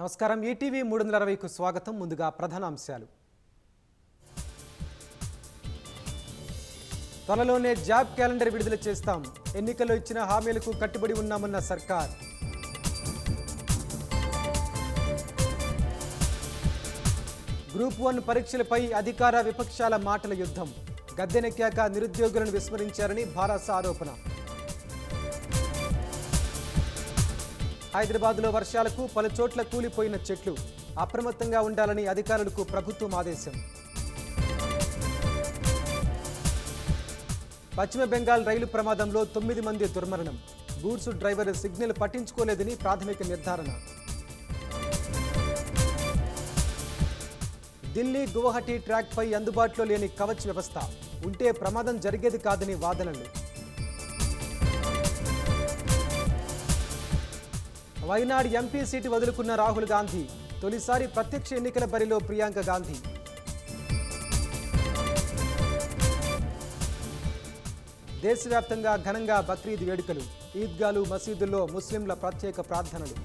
నమస్కారం. ఈటీవీ 360కు స్వాగతం. ముందుగా ప్రధాన అంశాలు. త్వరలోనే జాబ్ క్యాలెండర్ విడుదల చేస్తాం. ఎన్నికల్లో ఇచ్చిన హామీలకు కట్టుబడి ఉన్నామన్న సర్కార్. గ్రూప్ 1 పరీక్షలపై అధికార విపక్షాల మాటల యుద్ధం. గద్దెనెక్కాక నిరుద్యోగులను విస్మరించారని భారస ఆరోపణ. హైదరాబాద్లో వర్షాలకు పలు చోట్ల కూలిపోయిన చెట్లు. అప్రమత్తంగా ఉండాలని అధికారులకు ప్రభుత్వం ఆదేశం. పశ్చిమ బెంగాల్ రైలు ప్రమాదంలో 9 మంది దుర్మరణం. గూడ్స్ డ్రైవర్ సిగ్నల్ పట్టించుకోలేదని ప్రాథమిక నిర్ధారణ. ఢిల్లీ గువాహటి ట్రాక్పై అందుబాటులో లేని కవచ్ వ్యవస్థ. ఉంటే ప్రమాదం జరిగేది కాదని వాదనలు. వైనాడ్ ఎంపీ సీటు వదులుకున్న రాహుల్ గాంధీ. తొలిసారి ప్రత్యక్ష ఎన్నికల బరిలో ప్రియాంక గాంధీ. దేశవ్యాప్తంగా ఘనంగా బక్రీద్ వేడుకలు. ఈద్గాలు, మసీదుల్లో ముస్లింల ప్రత్యేక ప్రార్థనలు.